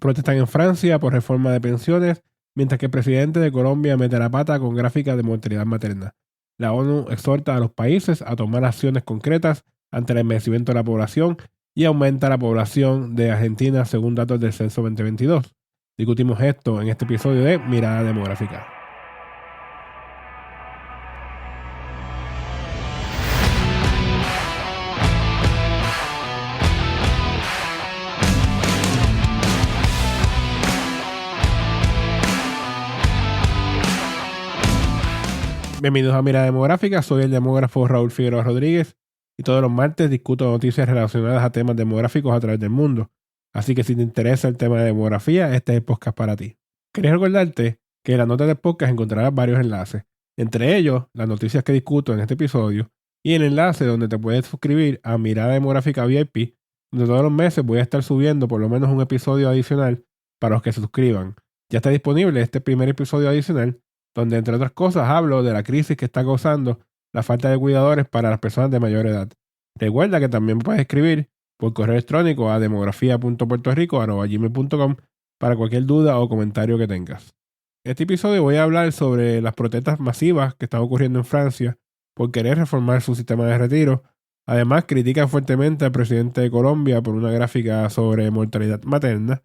Protestan en Francia por reforma de pensiones, mientras que el presidente de Colombia mete la pata con gráficas de mortalidad materna. La ONU exhorta a los países a tomar acciones concretas ante el envejecimiento de la población y aumenta la población de Argentina según datos del Censo 2022. Discutimos esto en este episodio de Mirada Demográfica. Bienvenidos a Mirada Demográfica, soy el demógrafo Raúl Figueroa Rodríguez y todos los martes discuto noticias relacionadas a temas demográficos a través del mundo. Así que si te interesa el tema de demografía, este es el podcast para ti. Quería recordarte que en la nota del podcast encontrarás varios enlaces, entre ellos las noticias que discuto en este episodio y el enlace donde te puedes suscribir a Mirada Demográfica VIP, donde todos los meses voy a estar subiendo por lo menos un episodio adicional para los que se suscriban. Ya está disponible este primer episodio adicional, donde entre otras cosas hablo de la crisis que está causando la falta de cuidadores para las personas de mayor edad. Recuerda que también puedes escribir por correo electrónico a demografía.puertorico@gmail.com para cualquier duda o comentario que tengas. En este episodio voy a hablar sobre las protestas masivas que están ocurriendo en Francia por querer reformar su sistema de retiro. Además, critican fuertemente al presidente de Colombia por una gráfica sobre mortalidad materna.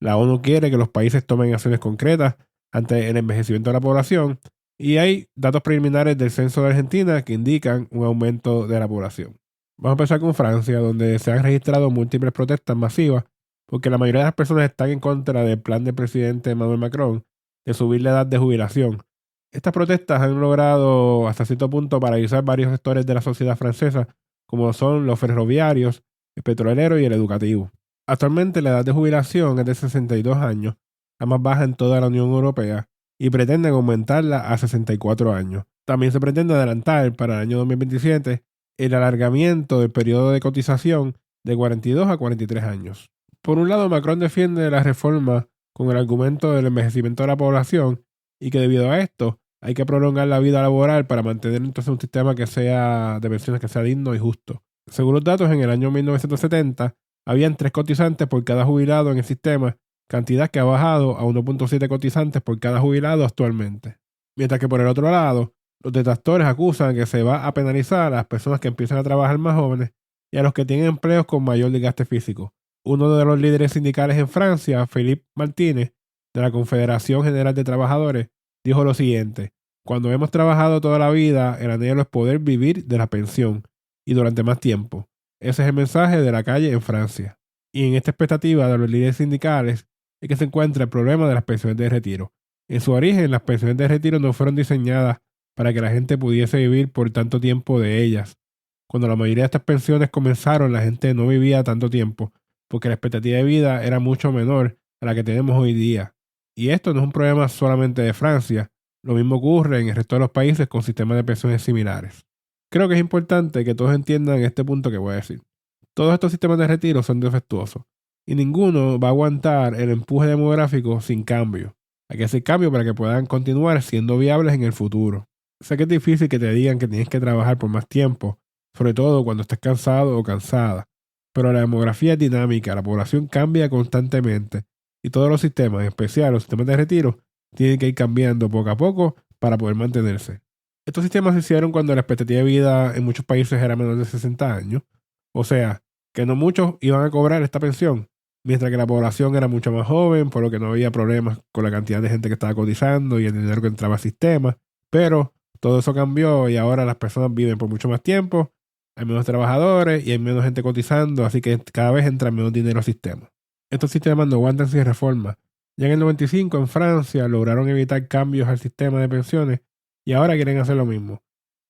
La ONU quiere que los países tomen acciones concretas ante el envejecimiento de la población y hay datos preliminares del censo de Argentina que indican un aumento de la población. Vamos a empezar con Francia, donde se han registrado múltiples protestas masivas porque la mayoría de las personas están en contra del plan del presidente Emmanuel Macron de subir la edad de jubilación. Estas protestas han logrado hasta cierto punto paralizar varios sectores de la sociedad francesa, como son los ferroviarios, el petrolero y el educativo. Actualmente la edad de jubilación es de 62 años, la más baja en toda la Unión Europea, y pretenden aumentarla a 64 años. También se pretende adelantar para el año 2027 el alargamiento del periodo de cotización de 42 a 43 años. Por un lado, Macron defiende la reforma con el argumento del envejecimiento de la población y que debido a esto hay que prolongar la vida laboral para mantener entonces un sistema que sea de pensiones que sea digno y justo. Según los datos, en el año 1970 habían 3 cotizantes por cada jubilado en el sistema, cantidad que ha bajado a 1.7 cotizantes por cada jubilado actualmente. Mientras que por el otro lado, los detractores acusan que se va a penalizar a las personas que empiezan a trabajar más jóvenes y a los que tienen empleos con mayor desgaste físico. Uno de los líderes sindicales en Francia, Philippe Martinez, de la Confederación General de Trabajadores, dijo lo siguiente: cuando hemos trabajado toda la vida, el anhelo es poder vivir de la pensión y durante más tiempo. Ese es el mensaje de la calle en Francia. Y en esta expectativa de los líderes sindicales es que se encuentra el problema de las pensiones de retiro. En su origen, las pensiones de retiro no fueron diseñadas para que la gente pudiese vivir por tanto tiempo de ellas. Cuando la mayoría de estas pensiones comenzaron, la gente no vivía tanto tiempo, porque la expectativa de vida era mucho menor a la que tenemos hoy día. Y esto no es un problema solamente de Francia, lo mismo ocurre en el resto de los países con sistemas de pensiones similares. Creo que es importante que todos entiendan este punto que voy a decir. Todos estos sistemas de retiro son defectuosos y ninguno va a aguantar el empuje demográfico sin cambio. Hay que hacer cambio para que puedan continuar siendo viables en el futuro. Sé que es difícil que te digan que tienes que trabajar por más tiempo, sobre todo cuando estés cansado o cansada, pero la demografía es dinámica, la población cambia constantemente y todos los sistemas, en especial los sistemas de retiro, tienen que ir cambiando poco a poco para poder mantenerse. Estos sistemas se hicieron cuando la expectativa de vida en muchos países era menor de 60 años, o sea, que no muchos iban a cobrar esta pensión, mientras que la población era mucho más joven, por lo que no había problemas con la cantidad de gente que estaba cotizando y el dinero que entraba al sistema, pero todo eso cambió y ahora las personas viven por mucho más tiempo, hay menos trabajadores y hay menos gente cotizando, así que cada vez entra menos dinero al sistema. Estos sistemas no aguantan sin reforma. Ya en el 95 en Francia lograron evitar cambios al sistema de pensiones y ahora quieren hacer lo mismo.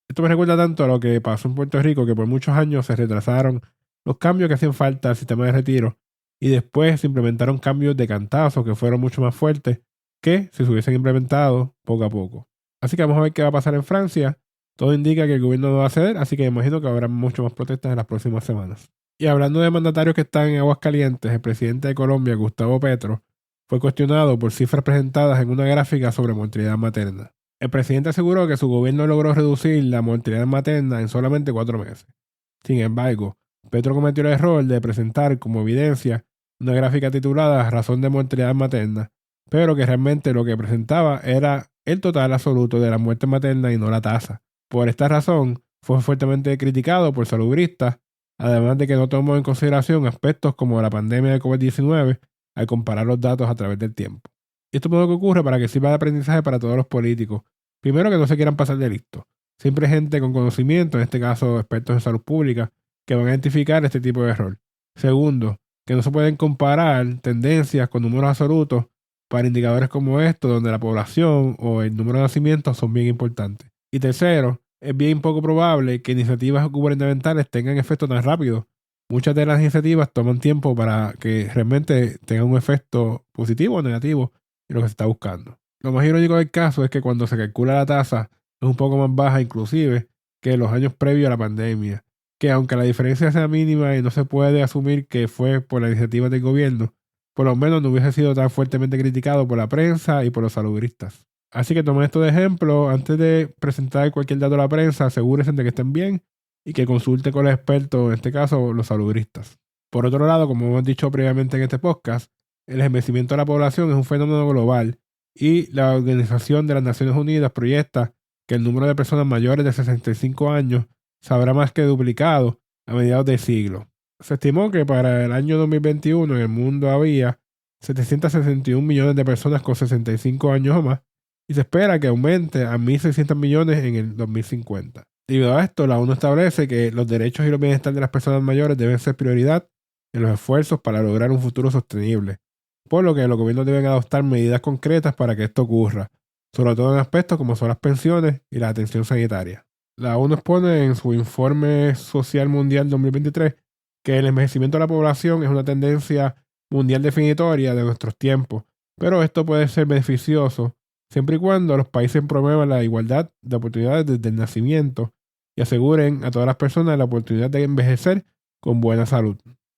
Esto me recuerda tanto a lo que pasó en Puerto Rico, que por muchos años se retrasaron los cambios que hacían falta al sistema de retiro y después se implementaron cambios de cantazo que fueron mucho más fuertes que si se hubiesen implementado poco a poco. Así que vamos a ver qué va a pasar en Francia. Todo indica que el gobierno no va a ceder, así que imagino que habrá mucho más protestas en las próximas semanas. Y hablando de mandatarios que están en aguas calientes, el presidente de Colombia, Gustavo Petro, fue cuestionado por cifras presentadas en una gráfica sobre mortalidad materna. El presidente aseguró que su gobierno logró reducir la mortalidad materna en solamente 4 meses. Sin embargo, Petro cometió el error de presentar como evidencia una gráfica titulada Razón de mortalidad materna, pero que realmente lo que presentaba era el total absoluto de la muerte materna y no la tasa. Por esta razón, fue fuertemente criticado por salubristas, además de que no tomó en consideración aspectos como la pandemia de COVID-19 al comparar los datos a través del tiempo. Y esto es lo que ocurre para que sirva de aprendizaje para todos los políticos. Primero, que no se quieran pasar de listo. Siempre gente con conocimiento, en este caso expertos en salud pública, que van a identificar este tipo de error. Segundo, que no se pueden comparar tendencias con números absolutos para indicadores como estos, donde la población o el número de nacimientos son bien importantes. Y tercero, es bien poco probable que iniciativas gubernamentales tengan efecto tan rápido. Muchas de las iniciativas toman tiempo para que realmente tengan un efecto positivo o negativo en lo que se está buscando. Lo más irónico del caso es que cuando se calcula la tasa es un poco más baja inclusive que los años previos a la pandemia, que aunque la diferencia sea mínima y no se puede asumir que fue por la iniciativa del gobierno, por lo menos no hubiese sido tan fuertemente criticado por la prensa y por los salubristas. Así que tomen esto de ejemplo. Antes de presentar cualquier dato a la prensa, asegúrense de que estén bien y que consulten con los expertos, en este caso los salubristas. Por otro lado, como hemos dicho previamente en este podcast, el envejecimiento de la población es un fenómeno global y la Organización de las Naciones Unidas proyecta que el número de personas mayores de 65 años se habrá más que duplicado a mediados del siglo. Se estimó que para el año 2021 en el mundo había 761 millones de personas con 65 años o más y se espera que aumente a 1.600 millones en el 2050. Debido a esto, la ONU establece que los derechos y los bienestar de las personas mayores deben ser prioridad en los esfuerzos para lograr un futuro sostenible, por lo que los gobiernos deben adoptar medidas concretas para que esto ocurra, sobre todo en aspectos como son las pensiones y la atención sanitaria. La ONU expone en su Informe Social Mundial 2023 que el envejecimiento de la población es una tendencia mundial definitoria de nuestros tiempos, pero esto puede ser beneficioso siempre y cuando los países promuevan la igualdad de oportunidades desde el nacimiento y aseguren a todas las personas la oportunidad de envejecer con buena salud.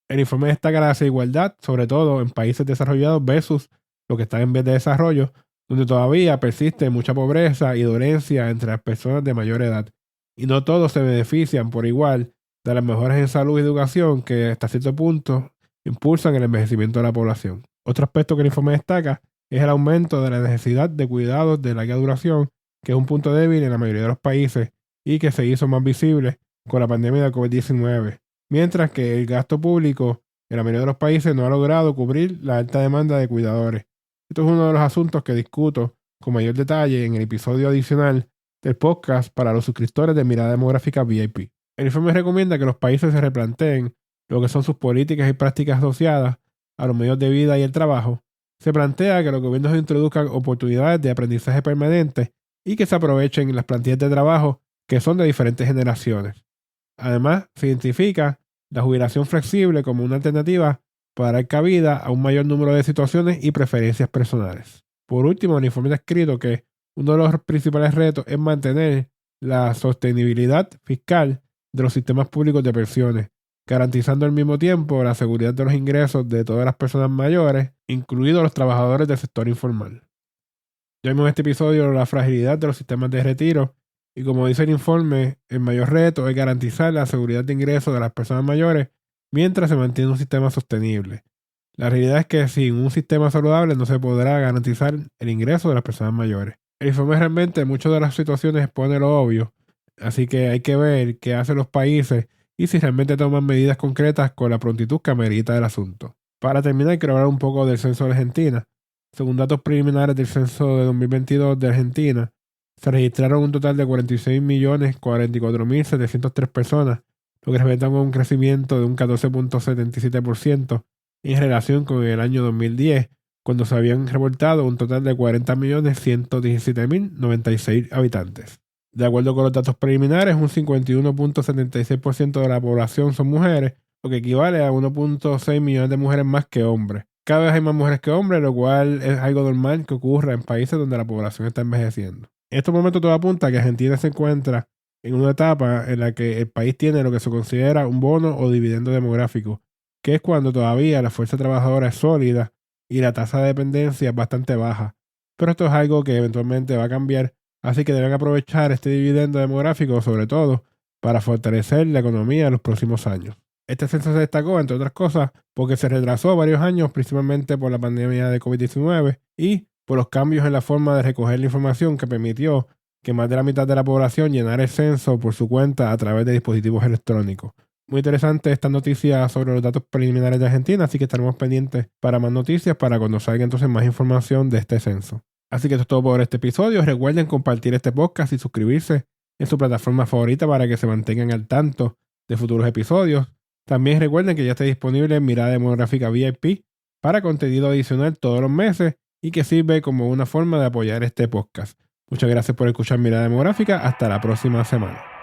El informe destaca la desigualdad, sobre todo en países desarrollados versus los que están en vías de desarrollo, donde todavía persiste mucha pobreza y dolencia entre las personas de mayor edad, y no todos se benefician por igual de las mejoras en salud y educación que hasta cierto punto impulsan el envejecimiento de la población. Otro aspecto que el informe destaca es el aumento de la necesidad de cuidados de larga duración, que es un punto débil en la mayoría de los países y que se hizo más visible con la pandemia de COVID-19, mientras que el gasto público en la mayoría de los países no ha logrado cubrir la alta demanda de cuidadores. Esto es uno de los asuntos que discuto con mayor detalle en el episodio adicional del podcast para los suscriptores de Mirada Demográfica VIP. El informe recomienda que los países se replanteen lo que son sus políticas y prácticas asociadas a los medios de vida y el trabajo. Se plantea que los gobiernos introduzcan oportunidades de aprendizaje permanente y que se aprovechen las plantillas de trabajo que son de diferentes generaciones. Además, se identifica la jubilación flexible como una alternativa para dar cabida a un mayor número de situaciones y preferencias personales. Por último, el informe ha escrito que uno de los principales retos es mantener la sostenibilidad fiscal de los sistemas públicos de pensiones, garantizando al mismo tiempo la seguridad de los ingresos de todas las personas mayores, incluidos los trabajadores del sector informal. Ya vimos en este episodio la fragilidad de los sistemas de retiro y, como dice el informe, el mayor reto es garantizar la seguridad de ingresos de las personas mayores mientras se mantiene un sistema sostenible. La realidad es que sin un sistema saludable no se podrá garantizar el ingreso de las personas mayores. El informe realmente en muchas de las situaciones expone lo obvio, así que hay que ver qué hacen los países y si realmente toman medidas concretas con la prontitud que amerita el asunto. Para terminar, quiero hablar un poco del censo de Argentina. Según datos preliminares del censo de 2022 de Argentina, se registraron un total de 46.044.703 personas, lo que representa un crecimiento de un 14.77% en relación con el año 2010, cuando se habían reportado un total de 40.117.096 habitantes. De acuerdo con los datos preliminares, un 51.76% de la población son mujeres, lo que equivale a 1.6 millones de mujeres más que hombres. Cada vez hay más mujeres que hombres, lo cual es algo normal que ocurra en países donde la población está envejeciendo. En estos momentos todo apunta a que Argentina se encuentra en una etapa en la que el país tiene lo que se considera un bono o dividendo demográfico, que es cuando todavía la fuerza trabajadora es sólida y la tasa de dependencia es bastante baja. Pero esto es algo que eventualmente va a cambiar, así que deben aprovechar este dividendo demográfico sobre todo para fortalecer la economía en los próximos años. Este censo se destacó, entre otras cosas, porque se retrasó varios años, principalmente por la pandemia de COVID-19 y por los cambios en la forma de recoger la información que permitió que más de la mitad de la población llenara el censo por su cuenta a través de dispositivos electrónicos. Muy interesante esta noticia sobre los datos preliminares de Argentina, así que estaremos pendientes para más noticias para cuando salga entonces más información de este censo. Así que esto es todo por este episodio. Recuerden compartir este podcast y suscribirse en su plataforma favorita para que se mantengan al tanto de futuros episodios. También recuerden que ya está disponible Mirada Demográfica VIP para contenido adicional todos los meses y que sirve como una forma de apoyar este podcast. Muchas gracias por escuchar Mirada Demográfica. Hasta la próxima semana.